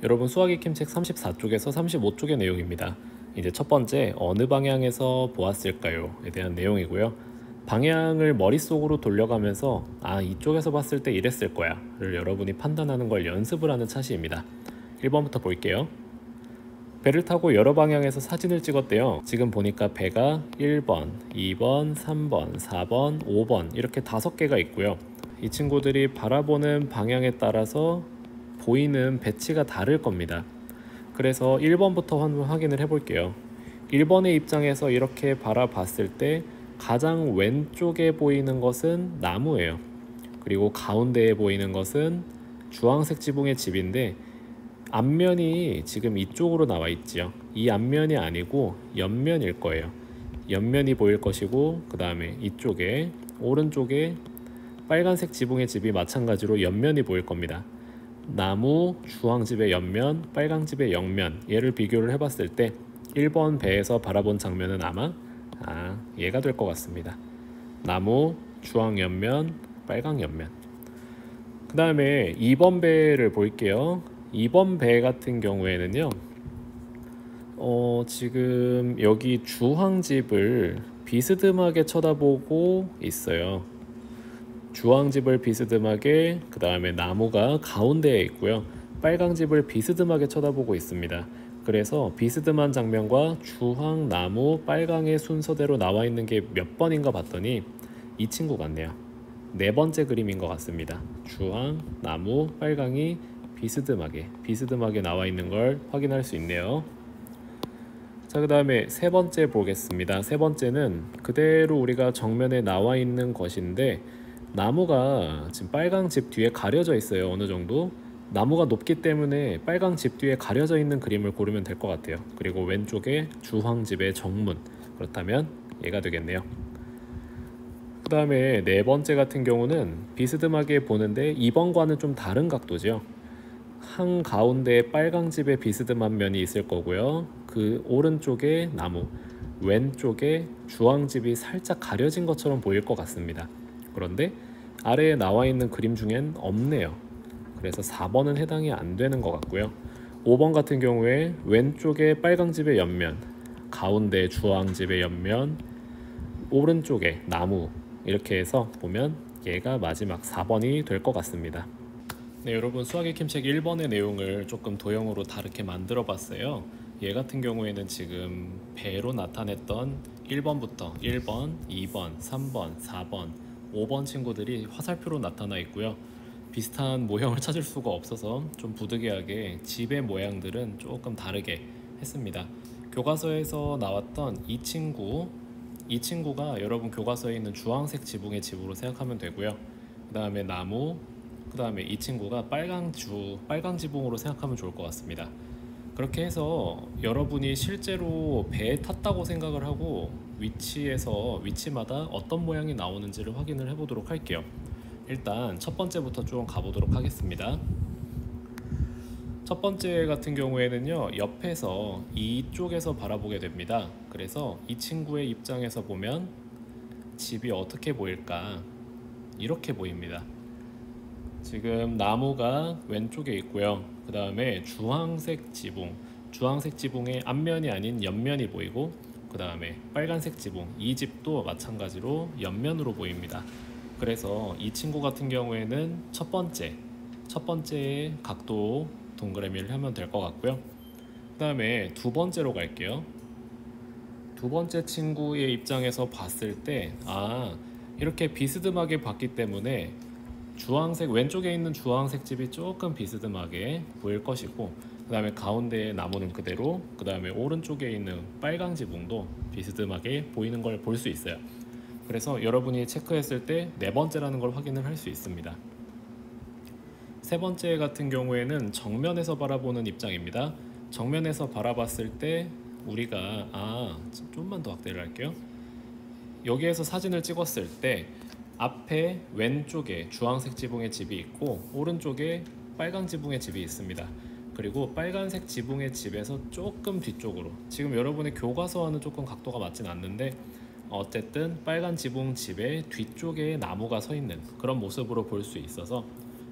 여러분 수학 익힘 책 34쪽에서 35쪽의 내용입니다. 이제 첫 번째 어느 방향에서 보았을까요?에 대한 내용이고요. 방향을 머릿속으로 돌려가면서 이쪽에서 봤을 때 이랬을 거야 를 여러분이 판단하는 걸 연습을 하는 차시입니다. 1번부터 볼게요. 배를 타고 여러 방향에서 사진을 찍었대요. 지금 보니까 배가 1번, 2번, 3번, 4번, 5번 이렇게 5개가 있고요. 이 친구들이 바라보는 방향에 따라서 보이는 배치가 다를 겁니다. 그래서 1번부터 한번 확인을 해볼게요. 1번의 입장에서 이렇게 바라봤을 때 가장 왼쪽에 보이는 것은 나무예요. 그리고 가운데에 보이는 것은 주황색 지붕의 집인데 앞면이 지금 이쪽으로 나와 있지요. 이 앞면이 아니고 옆면일 거예요. 옆면이 보일 것이고 그 다음에 이쪽에 오른쪽에 빨간색 지붕의 집이 마찬가지로 옆면이 보일 겁니다. 나무, 주황집의 옆면, 빨강집의 옆면 얘를 비교를 해봤을 때 1번 배에서 바라본 장면은 아마 얘가 될 것 같습니다. 나무, 주황 옆면, 빨강 옆면. 그 다음에 2번 배를 볼게요. 2번 배 같은 경우에는요 지금 여기 주황집을 비스듬하게 쳐다보고 있어요. 주황집을 비스듬하게, 그 다음에 나무가 가운데에 있고요. 빨강집을 비스듬하게 쳐다보고 있습니다. 그래서 비스듬한 장면과 주황, 나무, 빨강의 순서대로 나와 있는 게 몇 번인가 봤더니 이 친구 같네요. 네 번째 그림인 것 같습니다. 주황, 나무, 빨강이 비스듬하게 나와 있는 걸 확인할 수 있네요. 자, 그 다음에 세 번째 보겠습니다. 세 번째는 그대로 우리가 정면에 나와 있는 것인데 나무가 지금 빨강 집 뒤에 가려져 있어요. 어느 정도 나무가 높기 때문에 빨강 집 뒤에 가려져 있는 그림을 고르면 될 것 같아요. 그리고 왼쪽에 주황 집의 정문, 그렇다면 얘가 되겠네요. 그 다음에 네 번째 같은 경우는 비스듬하게 보는데 2번과는 좀 다른 각도죠. 한가운데 빨강 집에 비스듬한 면이 있을 거고요. 그 오른쪽에 나무, 왼쪽에 주황집이 살짝 가려진 것처럼 보일 것 같습니다. 그런데 아래에 나와 있는 그림 중엔 없네요. 그래서 4번은 해당이 안 되는 것 같고요. 5번 같은 경우에 왼쪽에 빨강집의 옆면, 가운데 주황집의 옆면, 오른쪽에 나무 이렇게 해서 보면 얘가 마지막 4번이 될 것 같습니다. 네, 여러분 수학 익힘 책 1번의 내용을 조금 도형으로 다르게 만들어 봤어요. 얘 같은 경우에는 지금 배로 나타냈던 1번부터 1번, 2번, 3번, 4번, 5번 친구들이 화살표로 나타나 있고요. 비슷한 모형을 찾을 수가 없어서 좀 부득이하게 집의 모양들은 조금 다르게 했습니다. 교과서에서 나왔던 이 친구가 여러분 교과서에 있는 주황색 지붕의 집으로 생각하면 되고요. 그 다음에 나무, 그 다음에 이 친구가 빨강 지붕으로 생각하면 좋을 것 같습니다. 그렇게 해서 여러분이 실제로 배에 탔다고 생각을 하고 위치마다 어떤 모양이 나오는지를 확인을 해보도록 할게요. 일단 첫 번째부터 좀 가보도록 하겠습니다. 첫 번째 같은 경우에는요, 옆에서 이쪽에서 바라보게 됩니다. 그래서 이 친구의 입장에서 보면 집이 어떻게 보일까? 이렇게 보입니다. 지금 나무가 왼쪽에 있고요. 그 다음에 주황색 지붕의 앞면이 아닌 옆면이 보이고, 그 다음에 빨간색 지붕, 이 집도 마찬가지로 옆면으로 보입니다. 그래서 이 친구 같은 경우에는 첫 번째의 각도 동그라미를 하면 될 것 같고요. 그 다음에 두 번째로 갈게요. 두 번째 친구의 입장에서 봤을 때 이렇게 비스듬하게 봤기 때문에 왼쪽에 있는 주황색 집이 조금 비스듬하게 보일 것이고, 그 다음에 가운데의 나무는 그대로, 그 다음에 오른쪽에 있는 빨강 지붕도 비스듬하게 보이는 걸 볼 수 있어요. 그래서 여러분이 체크했을 때 네 번째라는 걸 확인을 할 수 있습니다. 세 번째 같은 경우에는 정면에서 바라보는 입장입니다. 정면에서 바라봤을 때 우리가 좀만 더 확대를 할게요. 여기에서 사진을 찍었을 때 앞에 왼쪽에 주황색 지붕의 집이 있고 오른쪽에 빨강 지붕의 집이 있습니다. 그리고 빨간색 지붕의 집에서 조금 뒤쪽으로, 지금 여러분의 교과서와는 조금 각도가 맞진 않는데 어쨌든 빨간 지붕 집의 뒤쪽에 나무가 서 있는 그런 모습으로 볼 수 있어서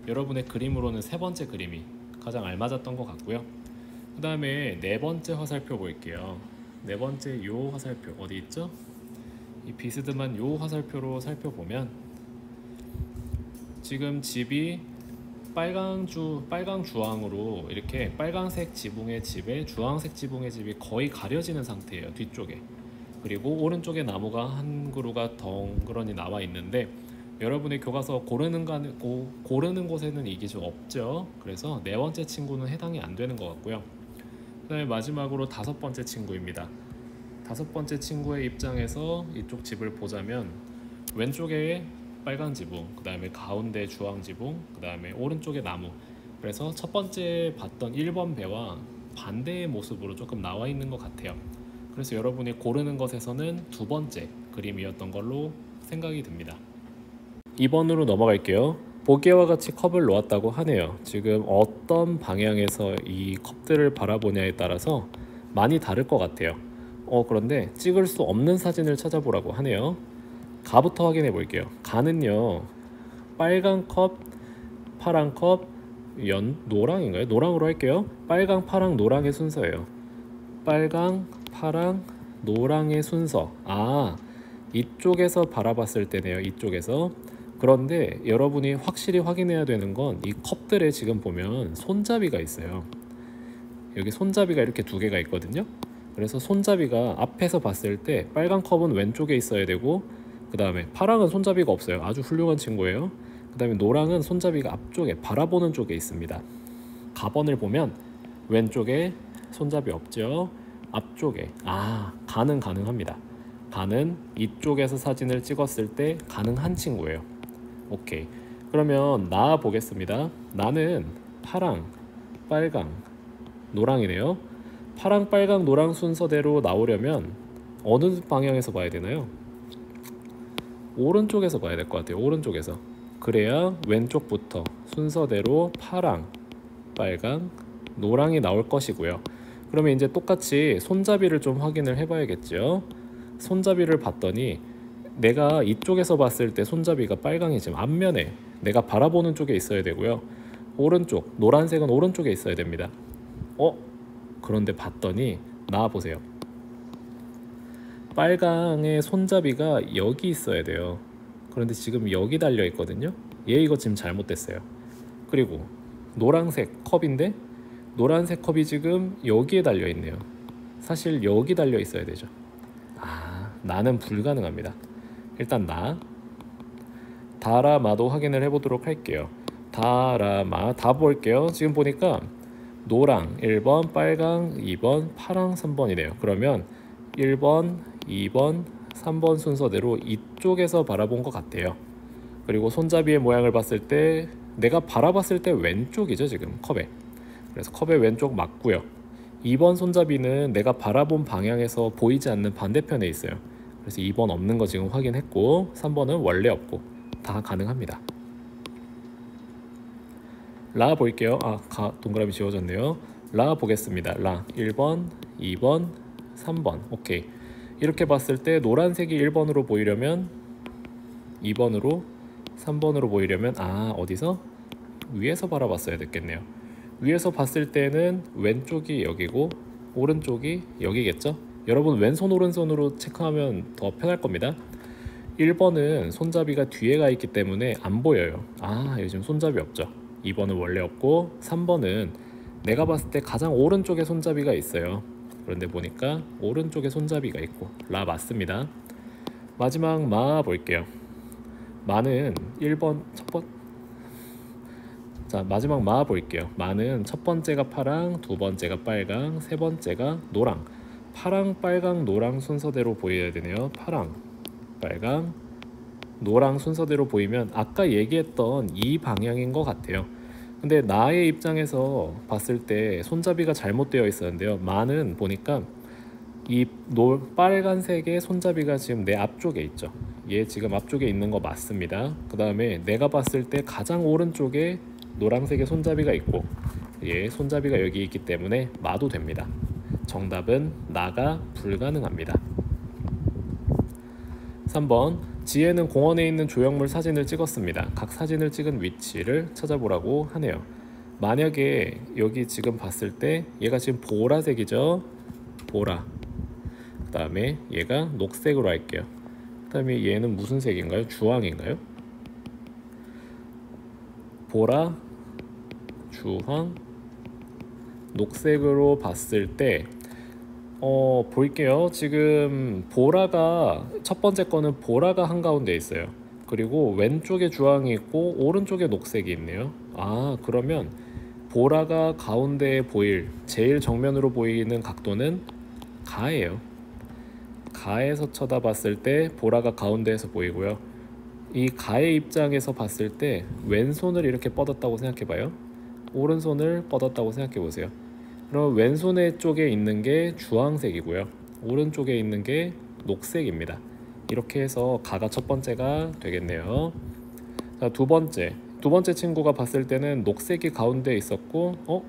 여러분의 그림으로는 세 번째 그림이 가장 알맞았던 것 같고요. 그 다음에 네 번째 화살표 볼게요. 네 번째 요 화살표 어디 있죠? 이 비스듬한 요 화살표로 살펴보면 지금 집이 빨강 주황으로 이렇게 빨강색 지붕의 집에 주황색 지붕의 집이 거의 가려지는 상태예요. 뒤쪽에. 그리고 오른쪽에 나무가 한 그루가 덩그러니 나와 있는데 여러분이 교과서 고르는 곳에는 이게 좀 없죠. 그래서 네 번째 친구는 해당이 안 되는 것 같고요. 그 다음에 마지막으로 다섯 번째 친구입니다. 다섯 번째 친구의 입장에서 이쪽 집을 보자면 왼쪽에 빨간 지붕, 그 다음에 가운데 주황 지붕, 그 다음에 오른쪽에 나무. 그래서 첫 번째 봤던 1번 배와 반대의 모습으로 조금 나와 있는 것 같아요. 그래서 여러분이 고르는 것에서는 두 번째 그림이었던 걸로 생각이 듭니다. 2번으로 넘어갈게요. 보기와 같이 컵을 놓았다고 하네요. 지금 어떤 방향에서 이 컵들을 바라보냐에 따라서 많이 다를 것 같아요. 그런데 찍을 수 없는 사진을 찾아보라고 하네요. 가부터 확인해 볼게요. 가는요, 빨간 컵, 파란 컵, 노랑인가요? 노랑으로 할게요. 빨강, 파랑, 노랑의 순서예요. 빨강, 파랑, 노랑의 순서. 이쪽에서 바라봤을 때네요. 이쪽에서. 그런데 여러분이 확실히 확인해야 되는 건 이 컵들에 지금 보면 손잡이가 있어요. 여기 손잡이가 이렇게 두 개가 있거든요. 그래서 손잡이가 앞에서 봤을 때 빨간 컵은 왼쪽에 있어야 되고, 그 다음에 파랑은 손잡이가 없어요. 아주 훌륭한 친구예요. 그 다음에 노랑은 손잡이가 앞쪽에 바라보는 쪽에 있습니다. 가번을 보면 왼쪽에 손잡이 없죠. 앞쪽에. 가는 가능합니다. 가는 이쪽에서 사진을 찍었을 때 가능한 친구예요. 오케이. 그러면 나 보겠습니다. 나는 파랑, 빨강, 노랑이네요. 파랑, 빨강, 노랑 순서대로 나오려면 어느 방향에서 봐야 되나요? 오른쪽에서 봐야 될 것 같아요. 오른쪽에서. 그래야 왼쪽부터 순서대로 파랑, 빨강, 노랑이 나올 것이고요. 그러면 이제 똑같이 손잡이를 좀 확인을 해봐야겠죠. 손잡이를 봤더니 내가 이쪽에서 봤을 때 손잡이가 빨강이 지금 앞면에 내가 바라보는 쪽에 있어야 되고요. 오른쪽, 노란색은 오른쪽에 있어야 됩니다. 그런데 봤더니 나와보세요. 빨강의 손잡이가 여기 있어야 돼요. 그런데 지금 여기 달려 있거든요. 이거 지금 잘못됐어요. 그리고 노란색 컵인데 노란색 컵이 지금 여기에 달려 있네요. 사실 여기 달려 있어야 되죠. 나는 불가능합니다. 일단 다라마도 확인을 해보도록 할게요. 다라마 다 볼게요. 지금 보니까 노랑 1번, 빨강 2번, 파랑 3번이네요. 그러면 1번, 2번, 3번 순서대로 이쪽에서 바라본 것 같아요. 그리고 손잡이의 모양을 봤을 때 내가 바라봤을 때 왼쪽이죠. 지금 컵에. 그래서 컵의 왼쪽 맞고요. 2번 손잡이는 내가 바라본 방향에서 보이지 않는 반대편에 있어요. 그래서 2번 없는 거 지금 확인했고 3번은 원래 없고 다 가능합니다. 라 볼게요. 동그라미 지워졌네요. 라 보겠습니다. 라 1번, 2번, 3번. 오케이. 이렇게 봤을 때 노란색이 1번으로 보이려면 2번으로 3번으로 보이려면 어디서? 위에서 바라봤어야 됐겠네요. 위에서 봤을 때는 왼쪽이 여기고 오른쪽이 여기겠죠? 여러분 왼손 오른손으로 체크하면 더 편할 겁니다. 1번은 손잡이가 뒤에 가 있기 때문에 안 보여요. 요즘 손잡이 없죠. 2번은 원래 없고 3번은 내가 봤을 때 가장 오른쪽에 손잡이가 있어요. 그런데 보니까 오른쪽에 손잡이가 있고 라 맞습니다. 마지막 마 볼게요. 마는 1번 마지막 마 볼게요. 마는 첫 번째가 파랑, 두 번째가 빨강, 세 번째가 노랑. 파랑, 빨강, 노랑 순서대로 보여야 되네요. 파랑, 빨강, 노랑 순서대로 보이면 아까 얘기했던 이 방향인 것 같아요. 근데 나의 입장에서 봤을 때 손잡이가 잘못되어 있었는데요. 마는 보니까 이 빨간색의 손잡이가 지금 내 앞쪽에 있죠. 얘 지금 앞쪽에 있는 거 맞습니다. 그 다음에 내가 봤을 때 가장 오른쪽에 노란색의 손잡이가 있고 얘 손잡이가 여기 있기 때문에 마도 됩니다. 정답은 나가 불가능합니다. 3번 지혜는 공원에 있는 조형물 사진을 찍었습니다. 각 사진을 찍은 위치를 찾아보라고 하네요. 만약에 여기 지금 봤을 때 얘가 지금 보라색이죠. 보라. 그 다음에 얘가 녹색으로 할게요. 그 다음에 얘는 무슨 색인가요? 주황인가요? 보라, 주황, 녹색으로 봤을 때 볼게요. 지금 보라가 첫 번째 거는 보라가 한가운데 있어요. 그리고 왼쪽에 주황이 있고 오른쪽에 녹색이 있네요. 아, 그러면 보라가 가운데에 보일 제일 정면으로 보이는 각도는 가예요. 가에서 쳐다봤을 때 보라가 가운데에서 보이고요. 이 가의 입장에서 봤을 때 왼손을 이렇게 뻗었다고 생각해봐요. 오른손을 뻗었다고 생각해보세요. 그럼 왼손의 쪽에 있는 게 주황색이고요. 오른쪽에 있는 게 녹색입니다. 이렇게 해서 가가 첫 번째가 되겠네요. 자, 두 번째 친구가 봤을 때는 녹색이 가운데에 있었고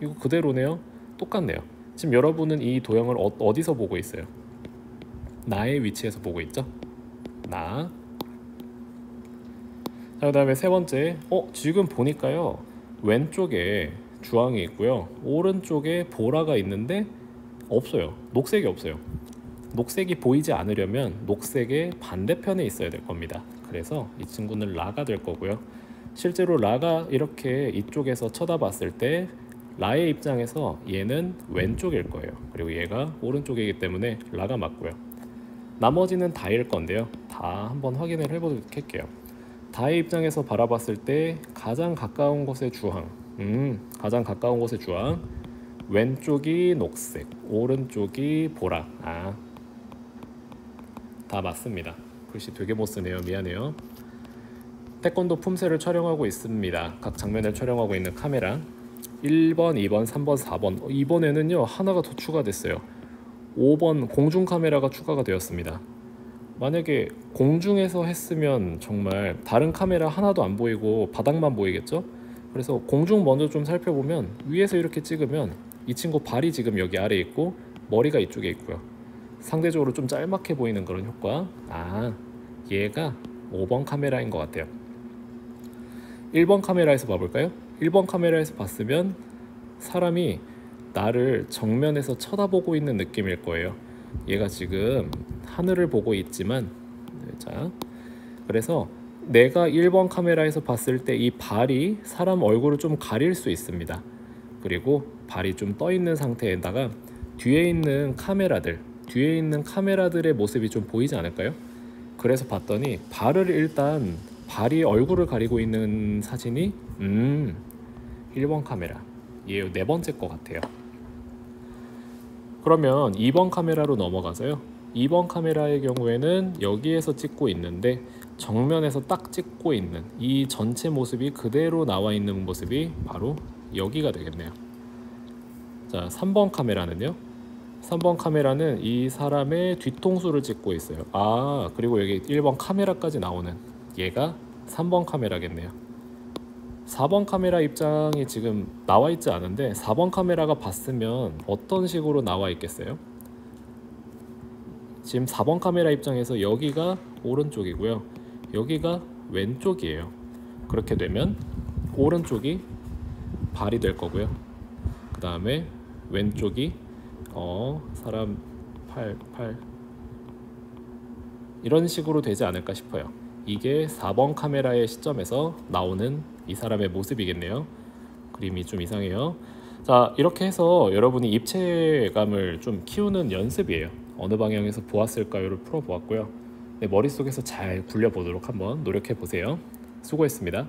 이거 그대로네요. 똑같네요. 지금 여러분은 이 도형을 어디서 보고 있어요? 나의 위치에서 보고 있죠? 나. 자, 그 다음에 세 번째 지금 보니까요 왼쪽에 주황이 있고요 오른쪽에 보라가 있는데 없어요. 녹색이 없어요. 녹색이 보이지 않으려면 녹색의 반대편에 있어야 될 겁니다. 그래서 이 친구는 라가 될 거고요. 실제로 라가 이렇게 이쪽에서 쳐다봤을 때 라의 입장에서 얘는 왼쪽일 거예요. 그리고 얘가 오른쪽이기 때문에 라가 맞고요. 나머지는 다일 건데요. 다 한번 확인을 해보도록 할게요. 다의 입장에서 바라봤을 때 가장 가까운 곳의 주황, 가장 가까운 곳의 주황, 왼쪽이 녹색, 오른쪽이 보라. 다 맞습니다. 글씨 되게 못 쓰네요. 미안해요. 태권도 품새를 촬영하고 있습니다. 각 장면을 촬영하고 있는 카메라 1번, 2번, 3번, 4번 이번에는요 하나가 더 추가됐어요. 5번 공중 카메라가 추가가 되었습니다. 만약에 공중에서 했으면 정말 다른 카메라 하나도 안 보이고 바닥만 보이겠죠? 그래서 공중 먼저 좀 살펴보면 위에서 이렇게 찍으면 이 친구 발이 지금 여기 아래에 있고 머리가 이쪽에 있고요. 상대적으로 좀 짤막해 보이는 그런 효과. 얘가 5번 카메라인 것 같아요. 1번 카메라에서 봐볼까요? 1번 카메라에서 봤으면 사람이 나를 정면에서 쳐다보고 있는 느낌일 거예요. 얘가 지금 하늘을 보고 있지만 자, 그래서 내가 1번 카메라에서 봤을 때 이 발이 사람 얼굴을 좀 가릴 수 있습니다. 그리고 발이 좀 떠 있는 상태에다가 뒤에 있는 카메라들의 모습이 좀 보이지 않을까요? 그래서 봤더니 발이 얼굴을 가리고 있는 사진이 1번 카메라 얘 네 번째 거 같아요. 그러면 2번 카메라로 넘어가서요. 2번 카메라의 경우에는 여기에서 찍고 있는데 정면에서 딱 찍고 있는 이 전체 모습이 그대로 나와 있는 모습이 바로 여기가 되겠네요. 자, 3번 카메라는요. 3번 카메라는 이 사람의 뒤통수를 찍고 있어요. 그리고 여기 1번 카메라까지 나오는 얘가 3번 카메라겠네요. 4번 카메라 입장이 지금 나와 있지 않은데 4번 카메라가 봤으면 어떤 식으로 나와 있겠어요? 지금 4번 카메라 입장에서 여기가 오른쪽이고요. 여기가 왼쪽이에요. 그렇게 되면 오른쪽이 발이 될 거고요. 그 다음에 왼쪽이 사람 팔 이런 식으로 되지 않을까 싶어요. 이게 4번 카메라의 시점에서 나오는 이 사람의 모습이겠네요. 그림이 좀 이상해요. 자, 이렇게 해서 여러분이 입체감을 좀 키우는 연습이에요. 어느 방향에서 보았을까요를 풀어보았고요. 내 머릿속에서 잘 굴려보도록 한번 노력해 보세요. 수고했습니다.